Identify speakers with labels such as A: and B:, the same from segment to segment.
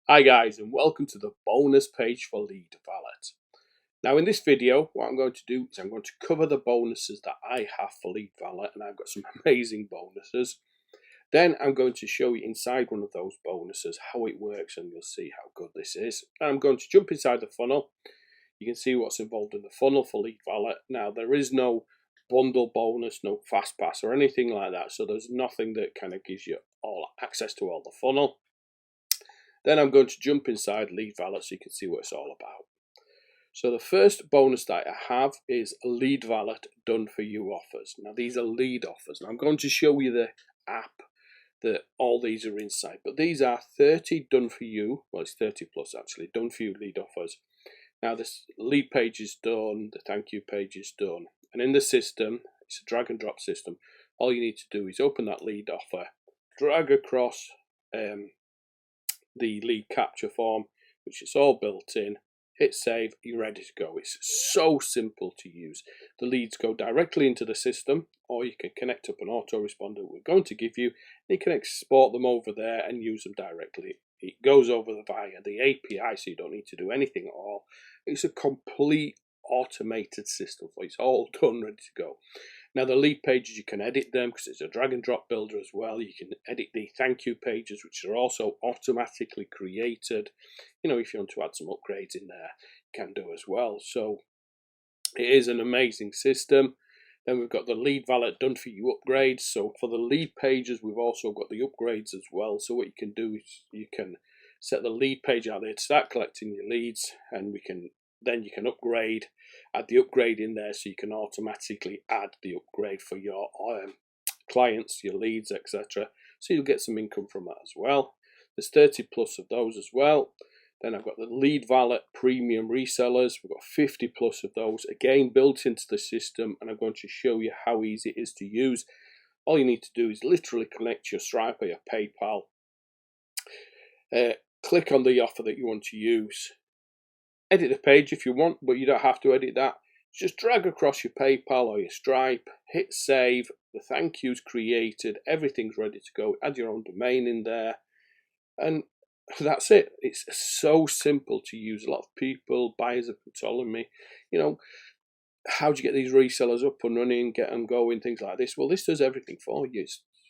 A: Hi guys, and welcome to the bonus page for LeadValet. Now in this video, what I'm going to do is I'm going to cover the bonuses that I have for LeadValet, and I've got some amazing bonuses. Then I'm going to show you inside one of those bonuses how it works, and you'll see how good this is. I'm going to jump inside the funnel. You can see what's involved in the funnel for LeadValet. Now there is no bundle bonus, no fast pass or anything like that, so there's nothing that kind of gives you all access to all the funnel. Then I'm going to jump inside LeadValet so you can see what it's all about. So the first bonus that I have is LeadValet Done For You offers. Now these are lead offers. Now I'm going to show you the app that all these are inside. But these are 30 done for you. Well, it's 30 plus actually. Done for you lead offers. Now this lead page is done. The thank you page is done. And in the system, it's a drag and drop system. All you need to do is open that lead offer, drag across the lead capture form, which is all built in, hit save, you're ready to go. It's so simple to use. The leads go directly into the system, or you can connect up an autoresponder we're going to give you. You can export them over there and use them directly. It goes over via the API, so you don't need to do anything at all. It's a complete automated system, so it's all done, ready to go. Now the lead pages, you can edit them because it's a drag and drop builder as well. You can edit the thank you pages, which are also automatically created. You know, if you want to add some upgrades in there, you can do as well. So it is an amazing system. Then we've got the LeadValet Done For You upgrades. So for the lead pages, we've also got the upgrades as well. So what you can do is you can set the lead page out there to start collecting your leads, and then you can upgrade, add the upgrade in there so you can automatically add the upgrade for your clients, your leads, etc. So you'll get some income from that as well. There's 30 plus of those as well. Then I've got the LeadValet Premium Resellers. We've got 50 plus of those, again built into the system, and I'm going to show you how easy it is to use. All you need to do is literally connect your Stripe or your PayPal, click on the offer that you want to use, edit the page if you want, but you don't have to edit that. Just drag across your PayPal or your Stripe, hit save, the thank you's created, everything's ready to go. Add your own domain in there, and that's it. It's so simple to use. A lot of people, buyers have been telling me, you know, how do you get these resellers up and running, get them going, things like this. Well, this does everything for you.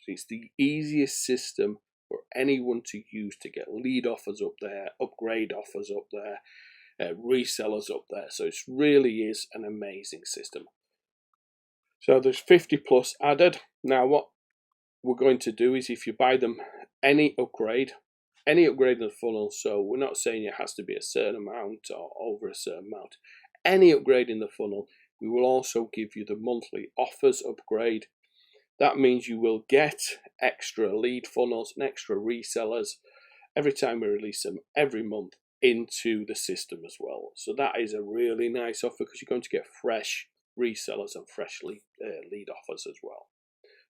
A: It's the easiest system for anyone to use to get lead offers up there, upgrade offers up there, resellers up there. So it really is an amazing system. So there's 50 plus added. Now what we're going to do is, if you buy them any upgrade in the funnel, so we're not saying it has to be a certain amount or over a certain amount, any upgrade in the funnel, we will also give you the monthly offers upgrade. That means you will get extra lead funnels and extra resellers every time we release them every month into the system as well. So that is a really nice offer because you're going to get fresh resellers and fresh lead offers as well.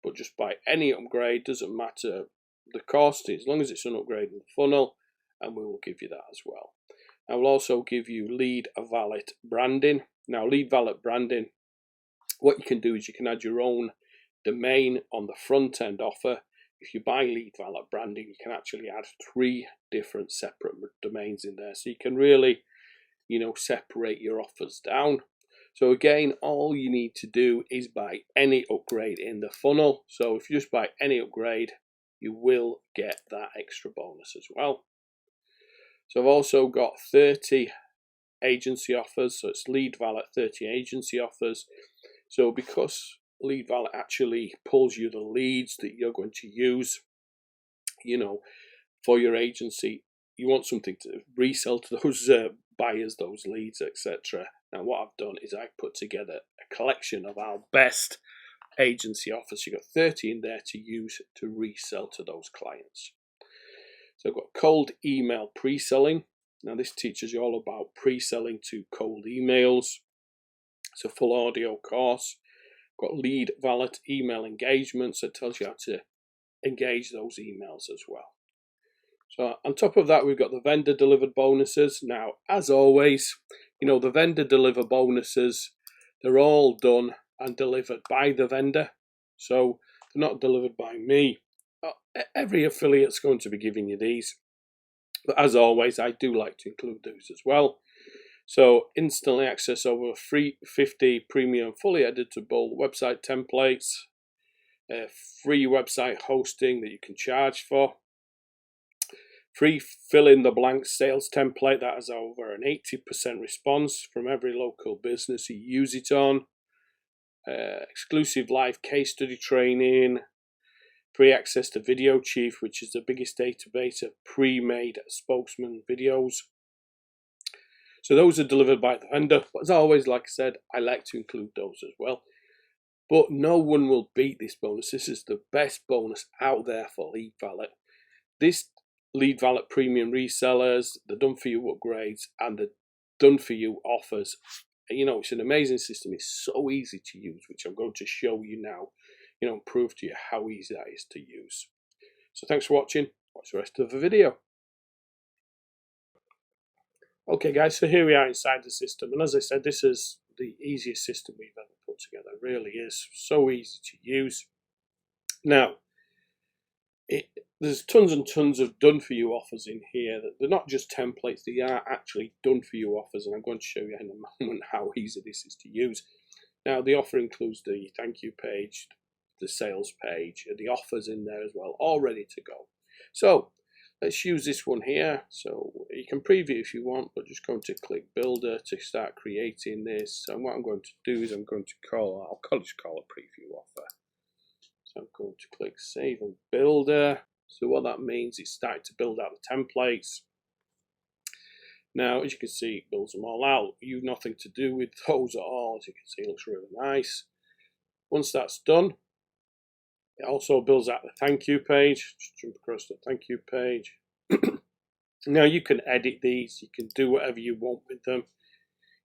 A: But just buy any upgrade, doesn't matter the cost, as long as it's an upgrade in the funnel, and we will give you that as well. I will also give you LeadValet Branding. Now LeadValet Branding, what you can do is you can add your own domain on the front end offer. If you buy LeadValet Branding, you can actually add 3 different separate domains in there, so you can really, you know, separate your offers down. So again, all you need to do is buy any upgrade in the funnel. So if you just buy any upgrade, you will get that extra bonus as well. So I've also got 30 agency offers. So it's LeadValet 30 agency offers. So because LeadValet actually pulls you the leads that you're going to use, you know, for your agency, you want something to resell to those buyers, those leads, etc. Now what I've done is I've put together a collection of our best agency offers. You've got 30 in there to use to resell to those clients. So I've got cold email pre-selling. Now this teaches you all about pre-selling to cold emails. It's a full audio course. Got LeadValet email engagement, so it tells you how to engage those emails as well. So on top of that, we've got the vendor delivered bonuses. Now, as always, you know, the vendor deliver bonuses, they're all done and delivered by the vendor. So they're not delivered by me. Every affiliate's going to be giving you these. But as always, I do like to include those as well. So instantly access over 50 premium fully editable website templates, free website hosting that you can charge for, free fill in the blank sales template that has over an 80% response from every local business you use it on, exclusive live case study training, free access to Video Chief, which is the biggest database of pre-made spokesman videos. So those are delivered by the vendor. But as always, like I said, I like to include those as well. But no one will beat this bonus. This is the best bonus out there for LeadValet. This LeadValet Premium Resellers, the Done For You Upgrades, and the Done For You Offers. You know, it's an amazing system. It's so easy to use, which I'm going to show you now. You know, prove to you how easy that is to use. So thanks for watching. Watch the rest of the video. Okay guys, so here we are inside the system, and as I said, this is the easiest system we've ever put together. It really is so easy to use. Now, there's tons and tons of done for you offers in here. They're not just templates, they are actually done for you offers, and I'm going to show you in a moment how easy this is to use. Now, the offer includes the thank you page, the sales page, and the offers in there as well, all ready to go. So let's use this one here. So you can preview if you want, but just going to click Builder to start creating this. And what I'm going to do is I'm going to I'll just call a preview offer. So I'm going to click Save and Builder. So what that means is starting to build out the templates. Now, as you can see, it builds them all out. You've nothing to do with those at all. As you can see, it looks really nice. Once that's done, it also builds out the thank you page. Just jump across the thank you page. Now you can edit these. You can do whatever you want with them.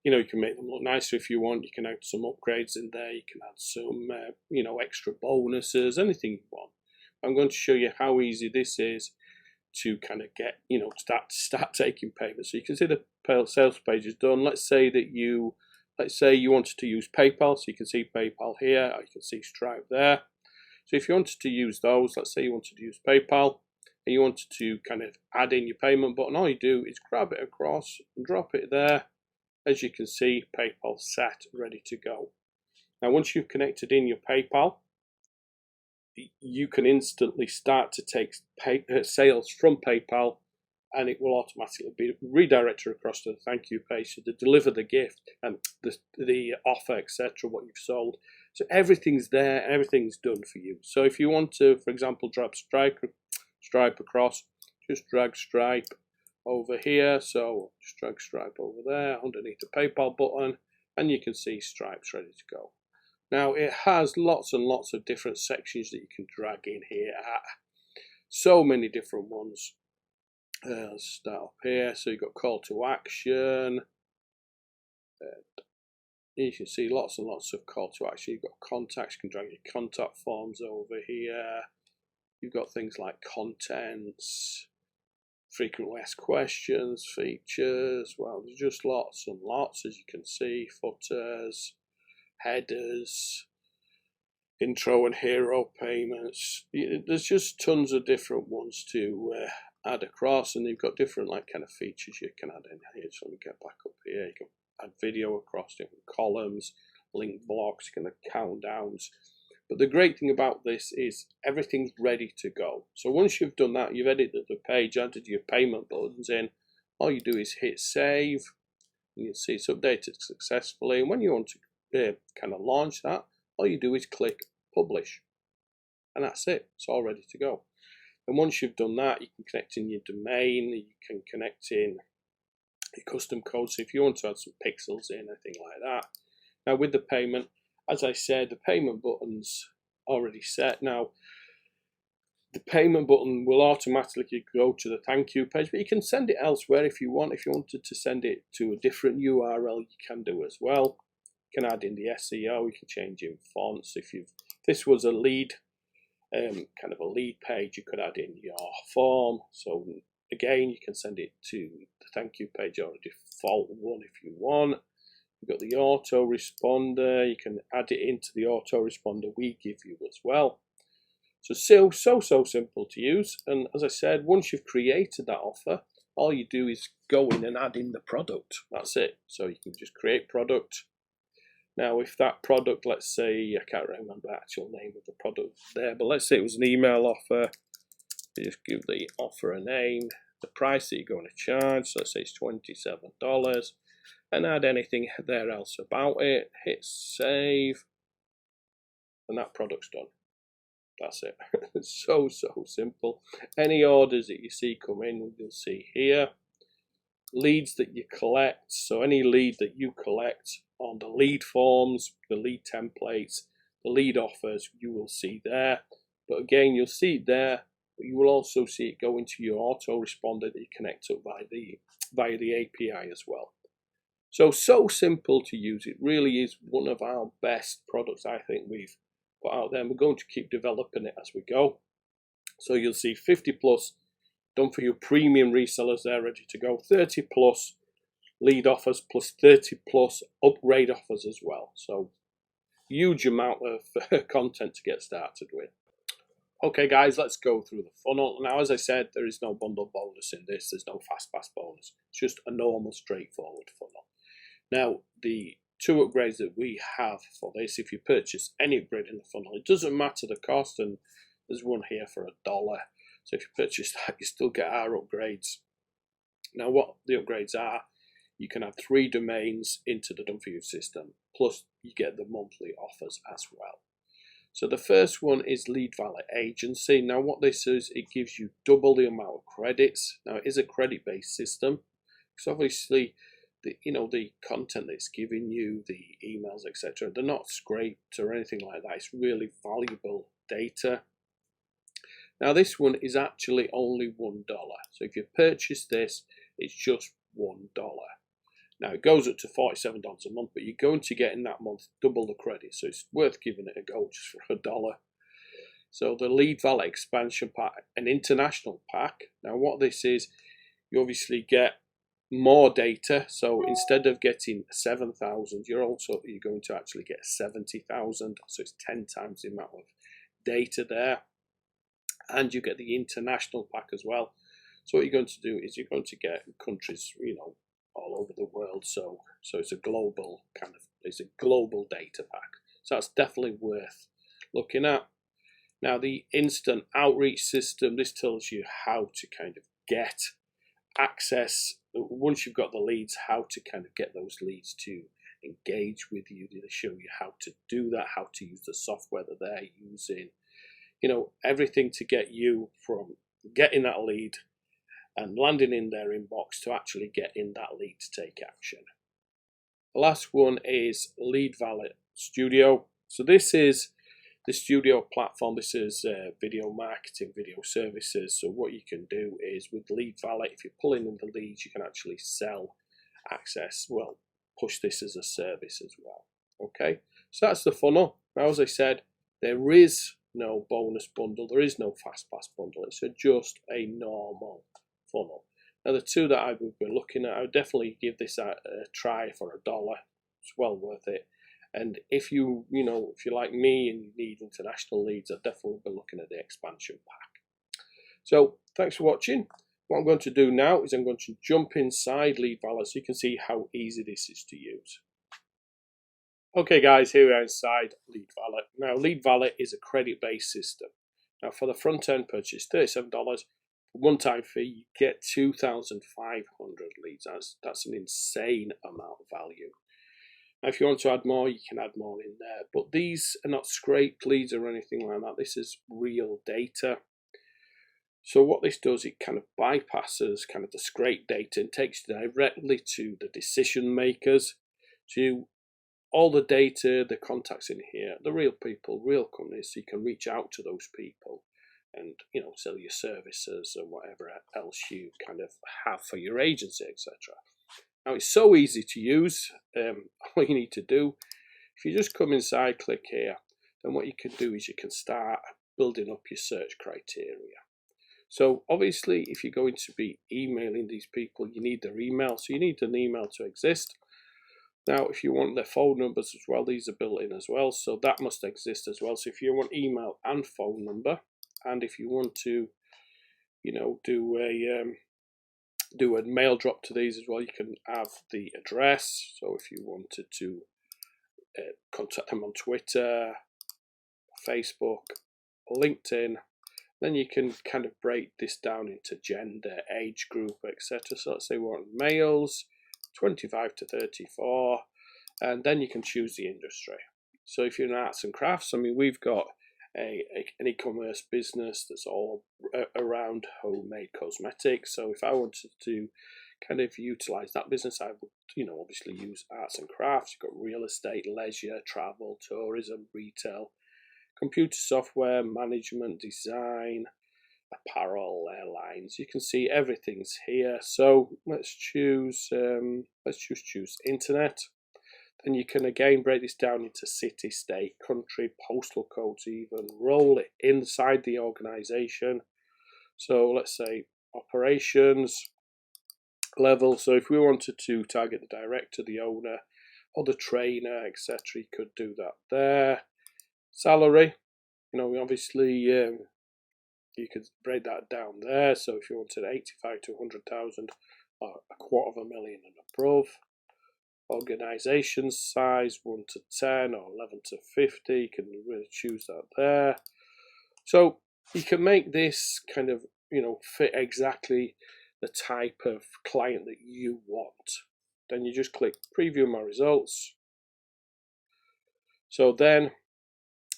A: You know, you can make them look nicer if you want. You can add some upgrades in there. You can add some, you know, extra bonuses, anything you want. I'm going to show you how easy this is to kind of get, you know, start taking payments. So you can see the sales page is done. Let's say you wanted to use PayPal. So you can see PayPal here. Or you can see Stripe there. So if you wanted to use those, let's say you wanted to use PayPal, and you wanted to kind of add in your payment button, all you do is grab it across and drop it there. As you can see, PayPal set, ready to go. Now, once you've connected in your PayPal, you can instantly start to take sales from PayPal, and it will automatically be redirected across to the thank you page to deliver the gift and the offer, etc., what you've sold. So everything's there, everything's done for you. So if you want to, for example, drag Stripe across, just drag Stripe over here. So just drag Stripe over there underneath the PayPal button, and you can see Stripe's ready to go. Now it has lots and lots of different sections that you can drag in here at. So many different ones. Let's start up here. So you've got call to action. You can see lots and lots of call to action. You've got contacts, you can drag your contact forms over here. You've got things like contents, frequently asked questions, features. Well, there's just lots and lots, as you can see. Footers, headers, intro and hero payments. There's just tons of different ones to add across, and you've got different like kind of features you can add in here. So let me get back up here. You can add video across different columns, link blocks, you can add countdowns. But the great thing about this is everything's ready to go. So once you've done that, you've edited the page, added your payment buttons in, all you do is hit save, and you'll see it's updated successfully. And when you want to kind of launch that, all you do is click publish, and that's it. It's all ready to go. And once you've done that, you can connect in your domain, you can connect in your custom code. So if you want to add some pixels in, anything like that. Now with the payment, as I said, the payment button's already set. Now the payment button will automatically go to the thank you page, but you can send it elsewhere if you want. If you wanted to send it to a different URL, you can do as well. You can add in the SEO, you can change in fonts. If this was a lead, kind of a lead page, you could add in your form. So again, you can send it to the thank you page or a default one if you want. You've got the autoresponder. You can add it into the autoresponder we give you as well. So so simple to use. And as I said, once you've created that offer, all you do is go in and add in the product. That's it. So you can just create product. Now, if that product, let's say, I can't remember the actual name of the product there, but let's say it was an email offer. You just give the offer a name, the price that you're going to charge, so let's say it's $27, and add anything there else about it, hit save, and that product's done. That's it. It's so simple. Any orders that you see come in, you'll see here. Leads that you collect, so any lead that you collect on the lead forms, the lead templates, the lead offers, you will see there. But again, you'll see it there, but you will also see it go into your autoresponder that you connect up via the API as well. So simple to use. It really is one of our best products I think we've put out there, and we're going to keep developing it as we go. So you'll see 50 plus done for your premium resellers there, ready to go. 30 plus lead offers plus 30 plus upgrade offers as well. So huge amount of content to get started with. Okay guys, let's go through the funnel. Now, as I said, there is no bundle bonus in this. There's no fast pass bonus. It's just a normal straightforward funnel. Now, the 2 upgrades that we have for this, if you purchase any upgrade in the funnel, it doesn't matter the cost, and there's one here for $1. So if you purchase that, you still get our upgrades. Now, what the upgrades are, you can add 3 domains into the Done For You system, plus you get the monthly offers as well. So the first one is LeadValet Agency. Now, what this is, it gives you double the amount of credits. Now, it is a credit-based system, because obviously, the content that's giving you, the emails, etc., they're not scraped or anything like that. It's really valuable data. Now, this one is actually only $1. So if you purchase this, it's just $1. Now, it goes up to $47 a month, but you're going to get in that month double the credit. So it's worth giving it a go just for $1. So the LeadValet expansion pack, an international pack. Now, what this is, you obviously get more data. So instead of getting 7,000, you're going to actually get 70,000. So it's 10 times the amount of data there. And you get the international pack as well. So what you're going to do is you're going to get countries, all over the world. So it's a global global data pack. So that's definitely worth looking at. Now, the instant outreach system, this tells you how to kind of get access, once you've got the leads, how to kind of get those leads to engage with you. They show you how to do that, how to use the software that they're using. Everything to get you from getting that lead and landing in their inbox to actually getting that lead to take action. The last one is LeadValet Studio. So this is the studio platform. This is video marketing, video services. So what you can do is with LeadValet, if you're pulling in the leads, you can actually sell access, push this as a service as well. Okay, so that's the funnel. Now, as I said, there is no bonus bundle, there is no fast pass bundle. It's just a normal funnel. Now, the 2 that I would be looking at, I would definitely give this a try for $1. It's well worth it. And if you like me and you need international leads, I'd definitely be looking at the expansion pack. So thanks for watching. What I'm going to do now is I'm going to jump inside LeadValet so you can see how easy this is to use. Okay guys, here we are inside LeadValet. Now, LeadValet is a credit-based system. Now, for the front-end purchase, $37, one-time fee, you get 2,500 leads. That's an insane amount of value. Now, if you want to add more, you can add more in there. But these are not scraped leads or anything like that. This is real data. So what this does, it kind of bypasses kind of the scraped data and takes you directly to the decision makers. So all the data, the contacts in here, the real people, real companies, so you can reach out to those people and sell your services and whatever else you kind of have for your agency, etc. Now, it's so easy to use. All you need to do, if you just come inside, click here, then what you can do is you can start building up your search criteria. So obviously, if you're going to be emailing these people, you need their email. So you need an email to exist. Now, if you want their phone numbers as well, these are built in as well. So that must exist as well. So if you want email and phone number, and if you want to, do do a mail drop to these as well. You can have the address, so if you wanted to contact them on Twitter, Facebook, LinkedIn, then you can kind of break this down into gender, age group, etc. So let's say we want males 25 to 34, and then you can choose the industry. So if you're in arts and crafts, I mean, we've got an e-commerce business that's all around homemade cosmetics. So if I wanted to kind of utilize that business, I would, you know, obviously use arts and crafts. You've got real estate, leisure, travel, tourism, retail, computer software, management, design, apparel, airlines. You can see everything's here. So let's choose internet. Then you can again break this down into city, state, country, postal codes, even roll it inside the organization. So let's say operations level. So if we wanted to target the director, the owner, or the trainer, etc., you could do that there. Salary, you know, obviously you could break that down there. So if you wanted 85 to 100,000 or $250,000 and above. Organization size 1 to 10 or 11 to 50, you can really choose that there. So you can make this kind of, you know, fit exactly the type of client that you want. Then you just click preview my results. So then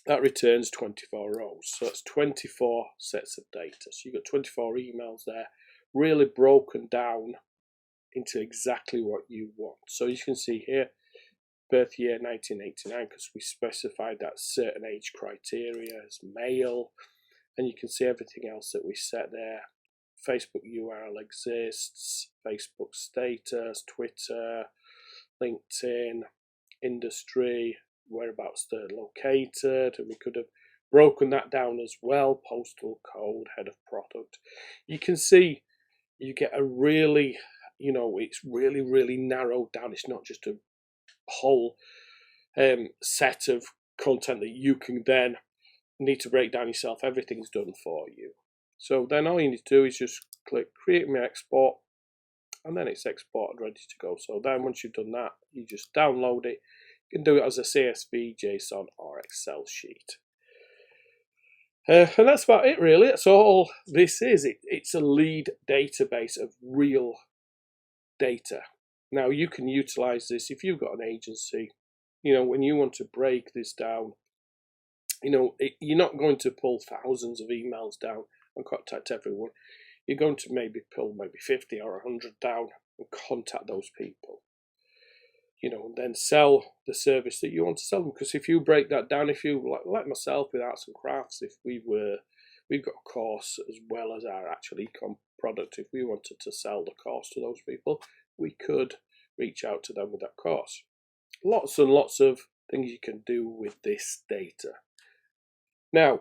A: that returns 24 rows. So it's 24 sets of data. So you've got 24 emails there, really broken down into exactly what you want. So you can see here, birth year 1989, because we specified that certain age criteria as male, and you can see everything else that we set there. Facebook URL exists, Facebook status, Twitter, LinkedIn, industry, whereabouts they're located, and we could have broken that down as well, postal code, head of product. You can see you get a really, you know, it's really narrowed down. It's not just a whole set of content that you can then need to break down yourself. Everything's done for you. So then all you need to do is just click create me export, and then it's exported, ready to go. So then once you've done that, you just download it. You can do it as a CSV, JSON, or Excel sheet. And that's about it, really. That's all this is. It's a lead database of real data. Now you can utilize this if you've got an agency. You know, when you want to break this down, you know, you're not going to pull thousands of emails down and contact everyone. You're going to maybe pull 50 or 100 down and contact those people. You know, and then sell the service that you want to sell them. Because if you break that down, if you like myself with arts and crafts, if we've got a course as well as our actual e-com product. If we wanted to sell the course to those people, we could reach out to them with that course. Lots and lots of things you can do with this data. Now,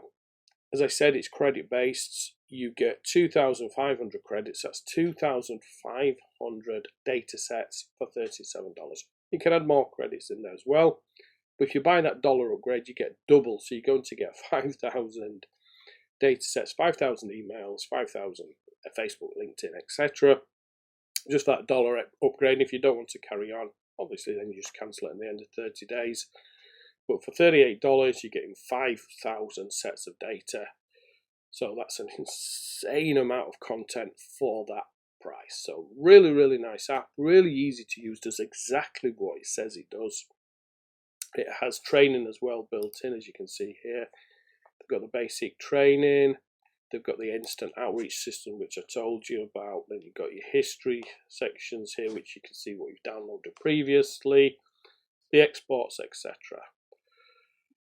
A: as I said, it's credit based. You get 2,500 credits. That's 2,500 data sets for $37. You can add more credits in there as well. But if you buy that dollar upgrade, you get double. So you're going to get 5,000 data sets, 5,000 emails, 5,000 Facebook, LinkedIn, etc. Just that dollar upgrade. If you don't want to carry on, obviously then you just cancel it at the end of 30 days. But for $38, you're getting 5,000 sets of data. So that's an insane amount of content for that price. So really nice app, really easy to use, does exactly what it says it does. It has training as well built in, as you can see here. They've got the basic training. They've got the instant outreach system, which I told you about. Then you've got your history sections here, which you can see what you've downloaded previously, the exports, etc.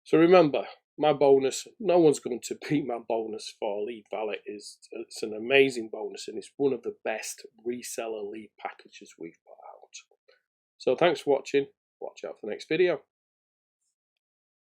A: So remember, my bonus, no one's going to beat my bonus for LeadValet. It's an amazing bonus, and it's one of the best reseller lead packages we've put out. So thanks for watching. Watch out for the next video.